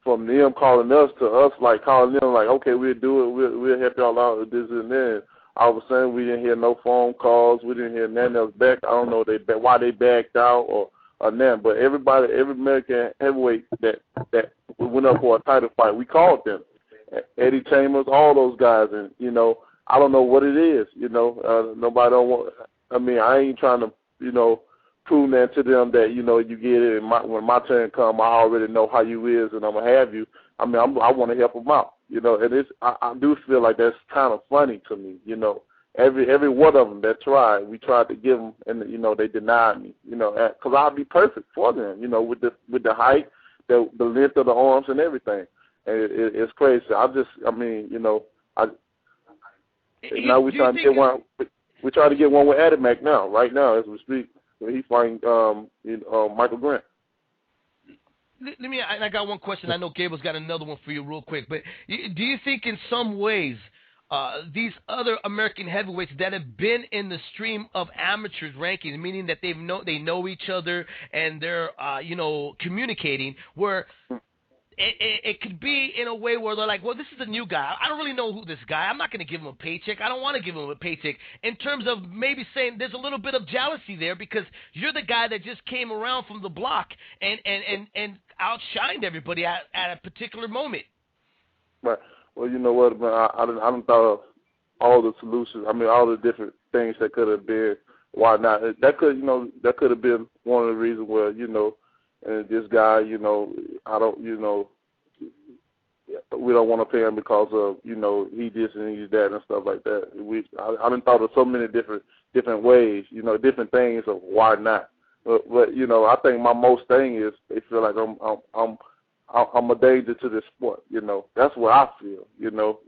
from them calling us to us, like calling them, like, okay, we'll do it, we'll help y'all out with this and that. All of a sudden, we didn't hear no phone calls, we didn't hear nothing else back. I don't know why they backed out or nothing, but every American heavyweight that went up for a title fight, we called them. Eddie Chambers, all those guys, and I don't know what it is. Nobody don't want. I mean, I ain't trying to prove that to them that you get it. And when my turn come, I already know how you is, and I'm gonna have you. I mean, I want to help them out, And I do feel like that's kind of funny to me, Every one of them that tried, we tried to give them, and they denied me, because I'd be perfect for them, with the height, the length of the arms and everything. And it's crazy. Now we trying to get one. We trying to get one with Adimac now, right now as we speak. He's fighting Michael Grant. Let me. I got one question. I know Gable's got another one for you, real quick. But do you think, in some ways, these other American heavyweights that have been in the stream of amateurs rankings, meaning that they know each other and they're communicating, where it could be in a way where they're like, well, this is a new guy. I don't really know who this guy. I'm not going to give him a paycheck. I don't want to give him a paycheck. In terms of maybe saying there's a little bit of jealousy there because you're the guy that just came around from the block and outshined everybody at a particular moment. Right. Well, you know what, man, I done thought of all the solutions. I mean, all the different things that could have been. Why not? That could have been one of the reasons where, and this guy, I don't, we don't want to pay him because of, he this and he that and stuff like that. I done thought of so many different ways, different things of why not. But I think my most thing is they feel like I'm a danger to this sport, That's what I feel,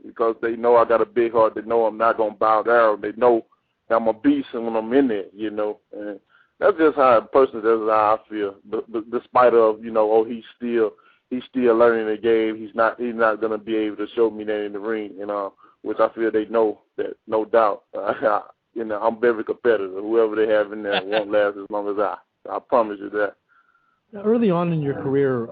because they know I got a big heart. They know I'm not gonna bow down. They know that I'm a beast when I'm in there, And that's just how a person. That's how I feel. Despite of, he's still he's still learning the game. He's not going to be able to show me that in the ring, which I feel they know that, no doubt. I'm very competitive. Whoever they have in there won't last as long as I promise you that. Early on in your career,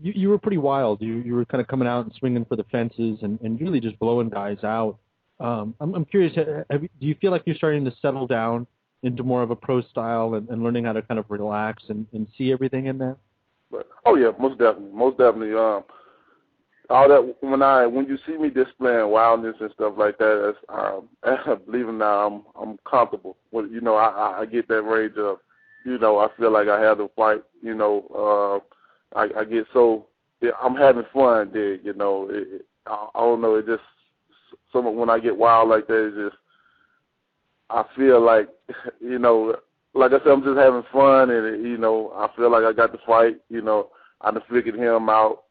you were pretty wild. You were kind of coming out and swinging for the fences and really just blowing guys out. I'm curious, do you feel like you're starting to settle down into more of a pro style and learning how to kind of relax and see everything in there? But, oh yeah, most definitely. All that when you see me displaying wildness and stuff like that, believe it or not, I'm comfortable. I get that range of, I feel like I have to fight. I get so I'm having fun there. I don't know. It just when I get wild like that, it's just I feel like like I said, I'm just having fun, and I feel like I got to fight. I done figured him out.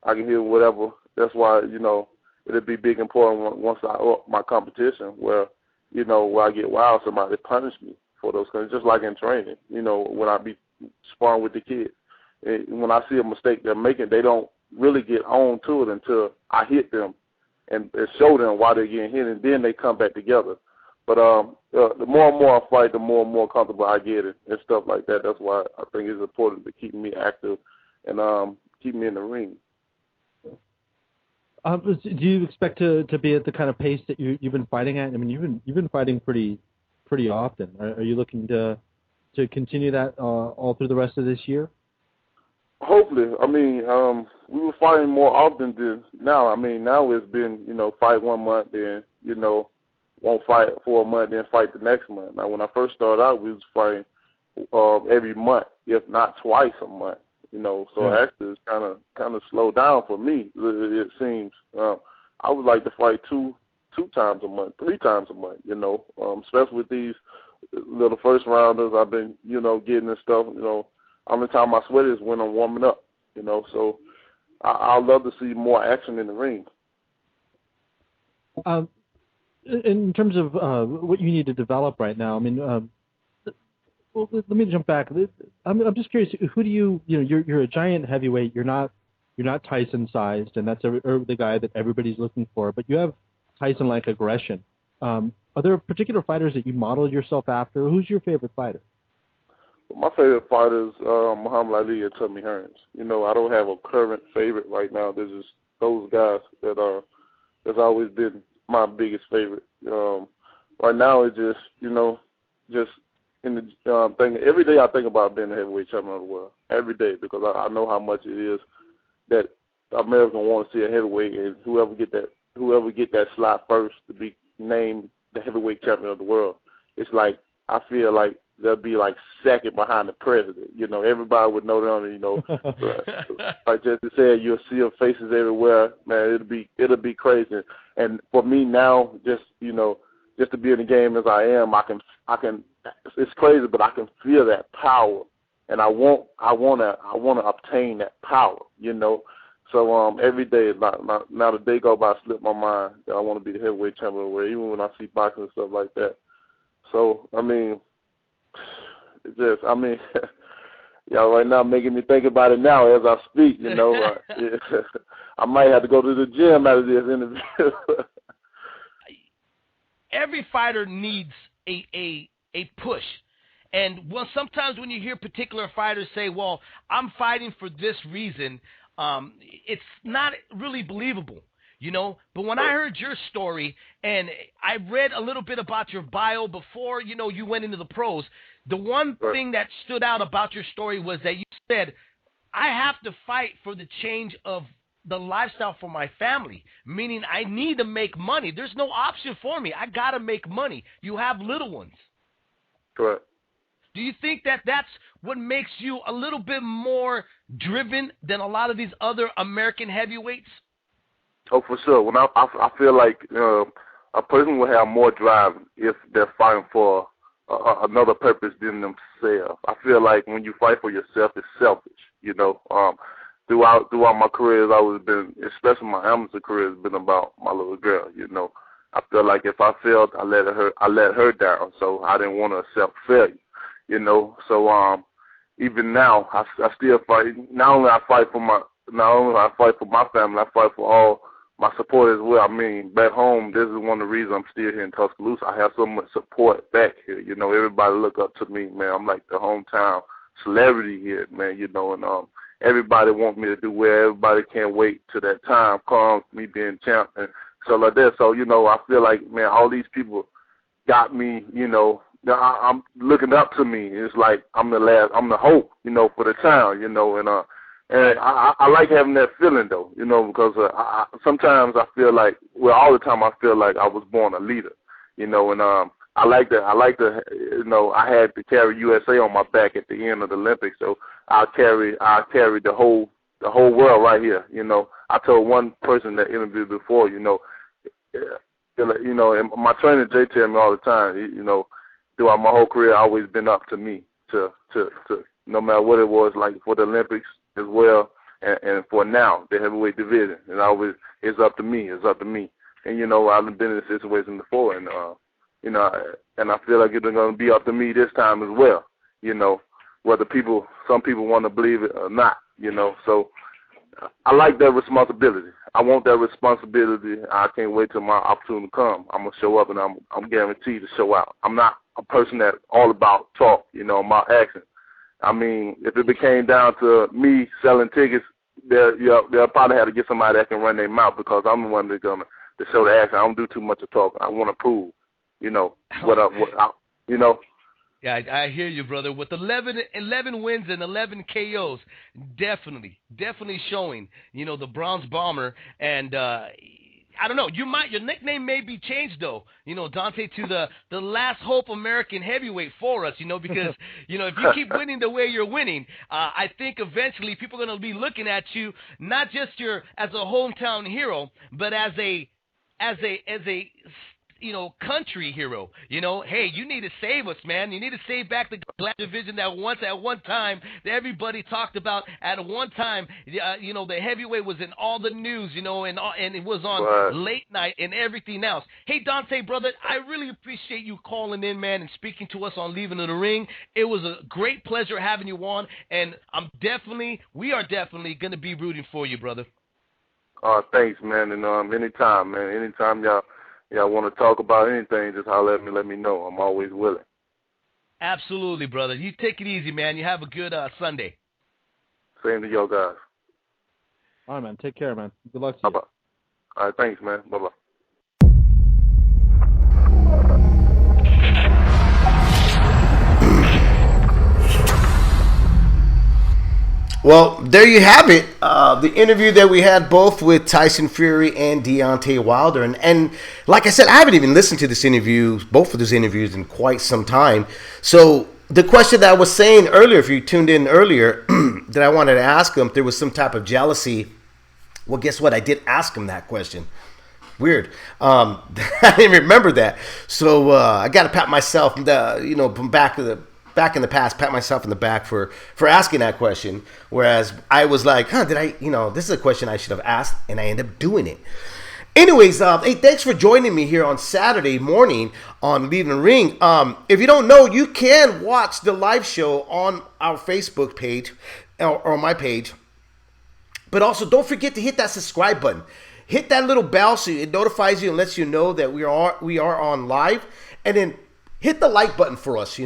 I can hear whatever. That's why it'd be big important once I up my competition, where I get wild, somebody punish me for those things, just like in training. When I be sparring with the kids, and when I see a mistake they're making, they don't really get on to it until I hit them and show them why they're getting hit, and then they come back together. But the more and more I fight, the more and more comfortable I get and stuff like that. That's why I think it's important to keep me active and keep me in the ring. Do you expect to be at the kind of pace that you've been fighting at? I mean, you've been fighting pretty often. Are you looking to continue that all through the rest of this year? Hopefully. I mean, we were fighting more often than now. I mean, now it's been fight 1 month, then won't fight for a month, then fight the next month. Now, when I first started out, we was fighting every month, if not twice a month. So actually it's kind of slowed down for me. It seems I would like to fight two times a month, 3 times a month. Especially with these little first rounders I've been getting and stuff. How many times I sweat is when I'm warming up. So I'd love to see more action in the ring. In terms of what you need to develop right now, I mean. Well, let me jump back. I'm just curious. Who do you're a giant heavyweight. You're not Tyson sized, and that's the guy that everybody's looking for. But you have Tyson-like aggression. Are there particular fighters that you modeled yourself after? Who's your favorite fighter? My favorite fighters, Muhammad Ali and Tommy Hearns. I don't have a current favorite right now. There's just those guys that's always been my biggest favorite. Right now, it's just just in the thing. Every day I think about being the heavyweight champion of the world. Every day, because I know how much it is that Americans want to see a heavyweight, and whoever get that slot first to be named the heavyweight champion of the world. It's like I feel like they'll be like second behind the president. Everybody would know them. Like Jesse said, you'll see their faces everywhere. Man, it'll be crazy. And for me now, just to be in the game as I am, I can. It's crazy, but I can feel that power, and I want to obtain that power. So every day, now the day go by, slip my mind that I want to be the heavyweight champion of the world, even when I see boxing and stuff like that. So I mean, y'all right now making me think about it now as I speak. I might have to go to the gym out of this interview. Every fighter needs a push. And sometimes when you hear particular fighters say, well, I'm fighting for this reason, it's not really believable, But when I heard your story and I read a little bit about your bio before, you went into the pros, the one thing that stood out about your story was that you said, I have to fight for the change of the lifestyle for my family, meaning I need to make money. There's no option for me. I got to make money. You have little ones. Correct. Do you think that that's what makes you a little bit more driven than a lot of these other American heavyweights? Oh, for sure. When I feel like a person will have more drive if they're fighting for another purpose than themselves. I feel like when you fight for yourself, it's selfish. Throughout my career, it's always been, especially my amateur career, has been about my little girl. I feel like if I failed, I let her down. So I didn't want to accept failure. So even now, I still fight. Not only I fight for my family, I fight for all my support as well. I mean, back home, this is one of the reasons I'm still here in Tuscaloosa. I have so much support back here. You know, everybody look up to me, man. I'm like the hometown celebrity here, man. You know, and everybody want me to do well. Everybody can't wait till that time comes, me being champ and so like that. So, you know, I feel like, man, all these people got me, you know, I'm looking up to me. It's like I'm the hope, you know, for the town, you know, and I like having that feeling though, you know, because sometimes I feel like, well, all the time I feel like I was born a leader, you know, and I like to, you know, I had to carry USA on my back at the end of the Olympics, so I carry the whole world right here, you know. I told one person that interviewed before, you know, and my trainer Jay tell me all the time, you know, throughout my whole career, always been up to me to no matter what it was, like for the Olympics as well, and for now the heavyweight division, and always it's up to me, and you know I've been in this situation before, and you know, and I feel like it's going to be up to me this time as well, you know, whether some people want to believe it or not, you know, so I like that responsibility. I want that responsibility. I can't wait till my opportunity comes. I'm gonna show up, and I'm guaranteed to show out. I'm not a person that's all about talk, you know, about action. I mean, if it became down to me selling tickets, they'll probably have to get somebody that can run their mouth, because I'm the one that's gonna show the action. I don't do too much of talking. I want to prove, you know, you know. Yeah, I hear you, brother. With 11 wins and 11 KOs, definitely showing, you know, the Bronze Bomber. And I don't know, your nickname may be changed though, you know, Deontay, to the last hope American heavyweight for us, you know, because you know if you keep winning the way you're winning, I think eventually people are going to be looking at you not just as a hometown hero, but as a you know, country hero. You know, hey, you need to save us, man. You need to save back the black division that once at one time that everybody talked about. At one time, you know, the heavyweight was in all the news, you know, and it was on late night and everything else. Hey, Deontay, brother, I really appreciate you calling in, man, and speaking to us on Leaving the Ring. It was a great pleasure having you on, and we are definitely going to be rooting for you, brother. Thanks, man, and anytime, man. Anytime y'all want to talk about anything, just holler at me, let me know. I'm always willing. Absolutely, brother. You take it easy, man. You have a good Sunday. Same to y'all guys. All right, man. Take care, man. Good luck to you. Bye-bye. All right, thanks, man. Bye-bye. Well, there you have it. The interview that we had both with Tyson Fury and Deontay Wilder. And like I said, I haven't even listened to both of those interviews in quite some time. So the question that I was saying earlier, if you tuned in earlier, that I wanted to ask him if there was some type of jealousy. Well, guess what? I did ask him that question. Weird. I didn't remember that. So I got to pat myself, from back in the past, pat myself in the back for asking that question. Whereas I was like, this is a question I should have asked, and I ended up doing it. Anyways, hey, thanks for joining me here on Saturday morning on Leaving the Ring. If you don't know, you can watch the live show on our Facebook page or my page. But also, don't forget to hit that subscribe button. Hit that little bell so it notifies you and lets you know that we are on live. And then hit the like button for us,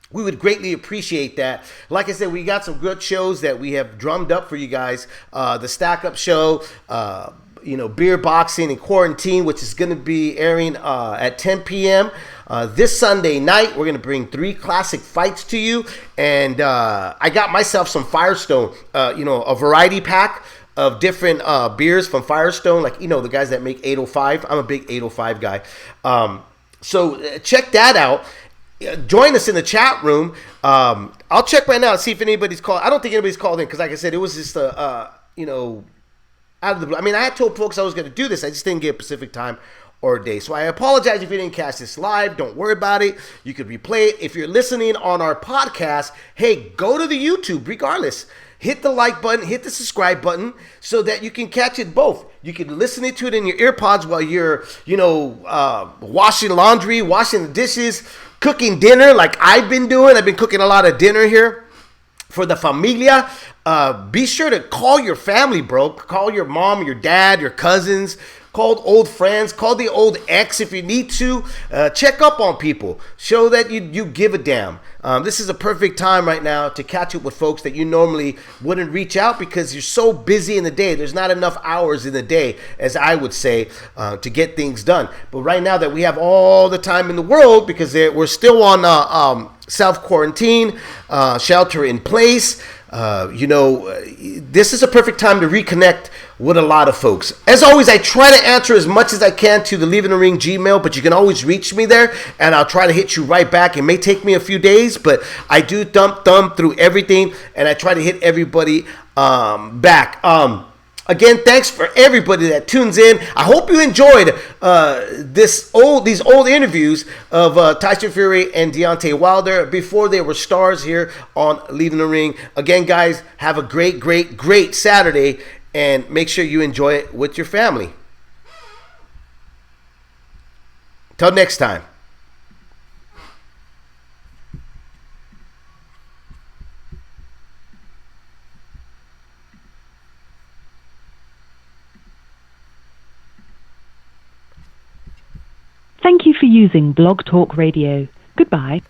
we would greatly appreciate that. Like I said, we got some good shows that we have drummed up for you guys. The Stack Up Show, Beer Boxing and Quarantine, which is going to be airing at 10 p.m. This Sunday night. We're going to bring 3 classic fights to you. And I got myself some Firestone, a variety pack of different beers from Firestone. Like, the guys that make 805. I'm a big 805 guy. So check that out. Join us in the chat room. I'll check right now and see if anybody's called. I don't think anybody's called in because, like I said, it was just out of the blue. I mean, I had told folks I was going to do this. I just didn't get a Pacific time or day. So I apologize if you didn't catch this live. Don't worry about it. You could replay it. If you're listening on our podcast, hey, go to the YouTube regardless. hit the like button, hit the subscribe button, so that you can catch it both. You can listen to it in your ear pods while you're, washing laundry, washing the dishes, cooking dinner like I've been doing. I've been cooking a lot of dinner here for the familia. Be sure to call your family, bro. Call your mom, your dad, your cousins. Call old friends. Call the old ex if you need to. Check up on people. Show that you give a damn. This is a perfect time right now to catch up with folks that you normally wouldn't reach out because you're so busy in the day. There's not enough hours in the day, as I would say, to get things done. But right now that we have all the time in the world, because we're still on self-quarantine, shelter in place, this is a perfect time to reconnect with a lot of folks. As always, I try to answer as much as I can to the Leave in the Ring Gmail, but you can always reach me there, and I'll try to hit you right back. It may take me a few days, but I do thumb through everything, and I try to hit everybody back. Again, thanks for everybody that tunes in. I hope you enjoyed these old interviews of Tyson Fury and Deontay Wilder before they were stars here on Leaving the Ring. Again, guys, have a great, great, great Saturday, and make sure you enjoy it with your family. Till next time. Thank you for using Blog Talk Radio. Goodbye.